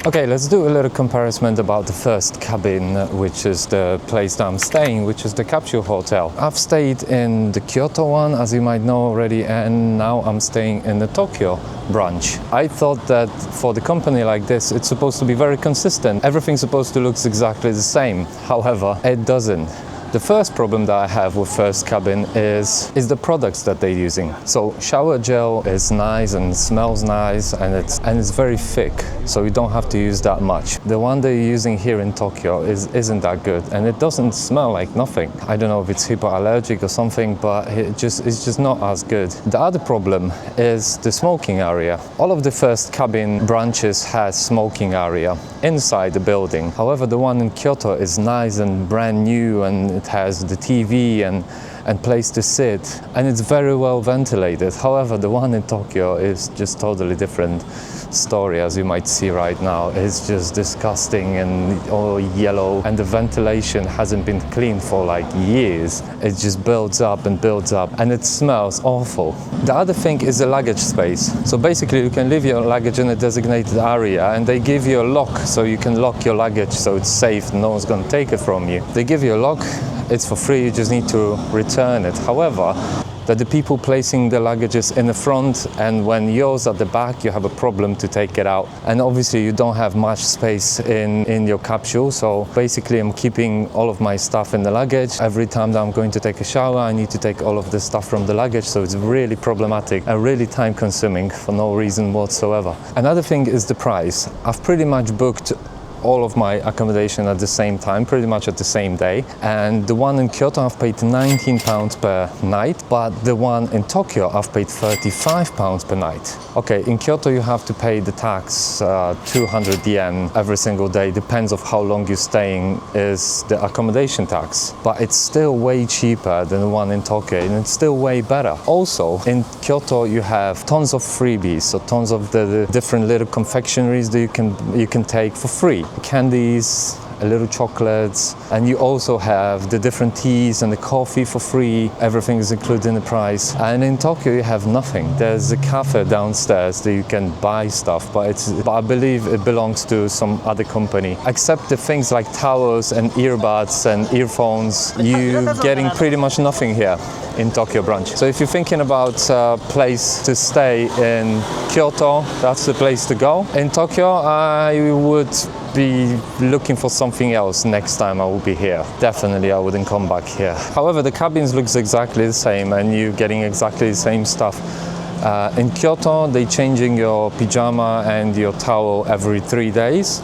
Okay, let's do a little comparison about the first cabin, which is the place that I'm staying, which is the Capsule Hotel. I've stayed in the Kyoto one, as you might know already, and now I'm staying in the Tokyo branch. I thought that for the company like this, it's supposed to be very consistent. Everything's supposed to look exactly the same. However, it doesn't. The first problem that I have with first cabin is the products that they're using. So shower gel is nice and smells nice, and it's very thick, so you don't have to use that much. The one they're using here in Tokyo isn't that good, and it doesn't smell like nothing. I don't know if it's hypoallergic or something, but it's just not as good. The other problem is the smoking area. All of the first cabin branches has smoking area inside the building. However, the one in Kyoto is nice and brand new, and it has the TV and place to sit, and it's very well ventilated. However, the one in Tokyo is just totally different story, as you might see right now. It's just disgusting and all yellow, and the ventilation hasn't been cleaned for like years. It just builds up, and it smells awful. The other thing is the luggage space. So basically you can leave your luggage in a designated area, and they give you a lock, so you can lock your luggage so it's safe, no one's going to take it from you. They give you a lock, it's for free, you just need to return it. However, that the people placing the luggages in the front, and when yours at the back, you have a problem to take it out. And obviously you don't have much space in your capsule, so basically I'm keeping all of my stuff in the luggage. Every time that I'm going to take a shower, I need to take all of the stuff from the luggage, so it's really problematic and really time consuming for no reason whatsoever. Another thing is the price. I've pretty much booked all of my accommodation at the same time, pretty much at the same day. And the one in Kyoto, I've paid £19 per night, but the one in Tokyo, I've paid £35 per night. Okay, in Kyoto you have to pay the tax, 200 yen every single day, depends of how long you're staying, is the accommodation tax. But it's still way cheaper than the one in Tokyo, and it's still way better. Also, in Kyoto you have tons of freebies, so tons of the different little confectionaries that you can take for free. Candies, a little chocolates, and you also have the different teas and the coffee for free. Everything is included in the price. And in Tokyo you have nothing. There's a cafe downstairs that you can buy stuff, but I believe it belongs to some other company. Except the things like towels and earbuds and earphones, you're getting pretty much nothing here in Tokyo branch. So if you're thinking about a place to stay in Kyoto, that's the place to go. In Tokyo, I would be looking for something else next time I will be here. Definitely I wouldn't come back here. However, the cabins looks exactly the same, and you're getting exactly the same stuff. In Kyoto, they're changing your pyjama and your towel every 3 days.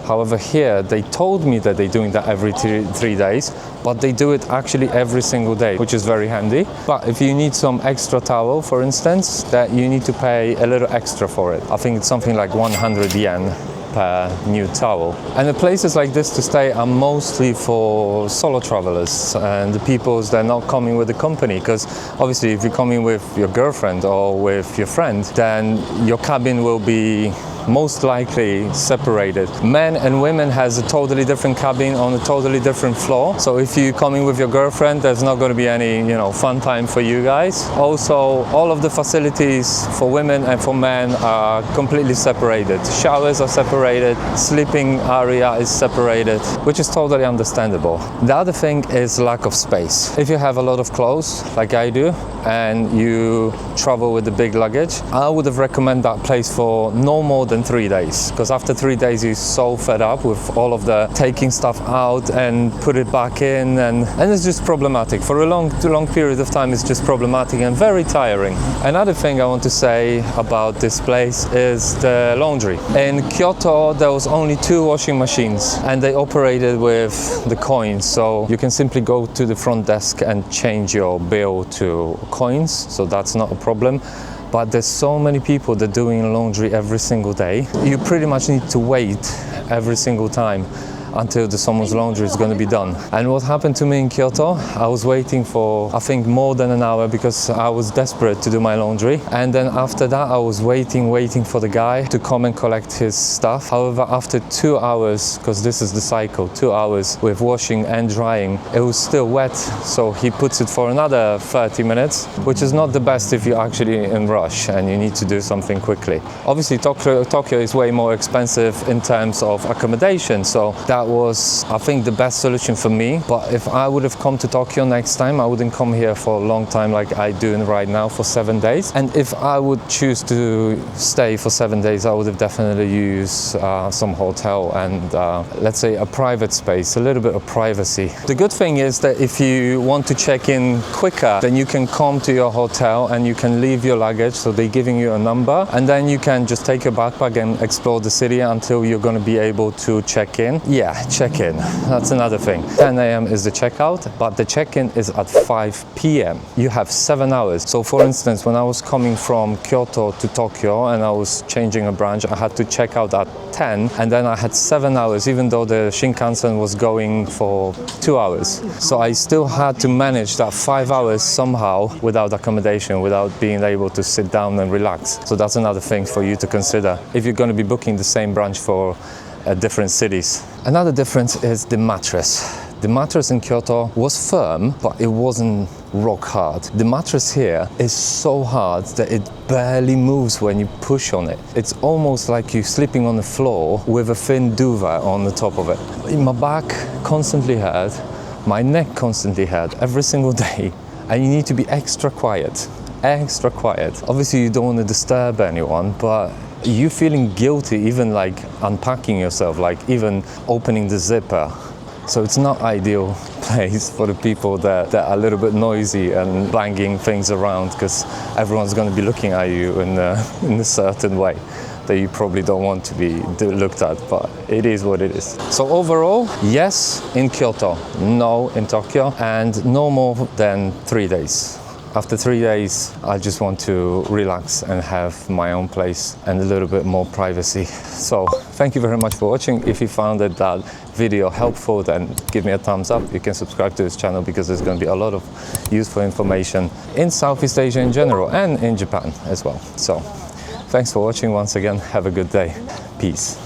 However, here they told me that they're doing that every 3 days, but they do it actually every single day, which is very handy. But if you need some extra towel, for instance, that you need to pay a little extra for it. I think it's something like 100 yen per new towel. And the places like this to stay are mostly for solo travelers and the people that are not coming with the company, because obviously if you're coming with your girlfriend or with your friend, then your cabin will be most likely separated. Men and women has a totally different cabin on a totally different floor. So if you're coming with your girlfriend, there's not going to be any, fun time for you guys. Also, all of the facilities for women and for men are completely separated. Showers are separated, sleeping area is separated, which is totally understandable. The other thing is lack of space. If you have a lot of clothes, like I do, and you travel with a big luggage, I would have recommended that place for no more than 3 days, because after 3 days you're so fed up with all of the taking stuff out and put it back in, and it's just problematic. For a long period of time, it's just problematic and very tiring. Another thing I want to say about this place is the laundry. In Kyoto there was only 2 washing machines, and they operated with the coins, so you can simply go to the front desk and change your bill to coins, so that's not a problem. But there's so many people that are doing laundry every single day. You pretty much need to wait every single time. until someone's laundry is going to be done. And what happened to me in Kyoto, I was waiting for, I think, more than an hour because I was desperate to do my laundry. And then after that, I was waiting for the guy to come and collect his stuff. However, after 2 hours, because this is the cycle, 2 hours with washing and drying, it was still wet. So he puts it for another 30 minutes, which is not the best if you're actually in rush and you need to do something quickly. Obviously, Tokyo is way more expensive in terms of accommodation. So that was, I think, the best solution for me. But if I would have come to Tokyo next time, I wouldn't come here for a long time like I do right now for 7 days. And if I would choose to stay for 7 days, I would have definitely used some hotel and let's say a private space, a little bit of privacy. The good thing is that if you want to check in quicker, then you can come to your hotel and you can leave your luggage. So they're giving you a number and then you can just take your backpack and explore the city until you're going to be able to check in. Yeah, check in. That's another thing. 10 a.m. is the checkout, but the check-in is at 5 p.m. You have 7 hours. So for instance, when I was coming from Kyoto to Tokyo and I was changing a branch, I had to check out at 10 and then I had 7 hours, even though the Shinkansen was going for 2 hours. So I still had to manage that 5 hours somehow without accommodation, without being able to sit down and relax. So that's another thing for you to consider if you're going to be booking the same branch for different cities. Another difference is the mattress. The mattress in Kyoto was firm, but it wasn't rock hard. The mattress here is so hard that it barely moves when you push on it. It's almost like you're sleeping on the floor with a thin duvet on the top of it. My back constantly hurt, my neck constantly hurt every single day, and you need to be extra quiet. Extra quiet. Obviously you don't want to disturb anyone, but you feeling guilty even like unpacking yourself, like even opening the zipper. So it's not ideal place for the people that are a little bit noisy and banging things around, because everyone's going to be looking at you in a certain way that you probably don't want to be looked at, but it is what it is. So overall, yes in Kyoto, no in Tokyo, and no more than 3 days. After 3 days, I just want to relax and have my own place and a little bit more privacy. So thank you very much for watching. If you found that video helpful, then give me a thumbs up. You can subscribe to this channel because there's going to be a lot of useful information in Southeast Asia in general and in Japan as well. So thanks for watching once again. Have a good day. Peace.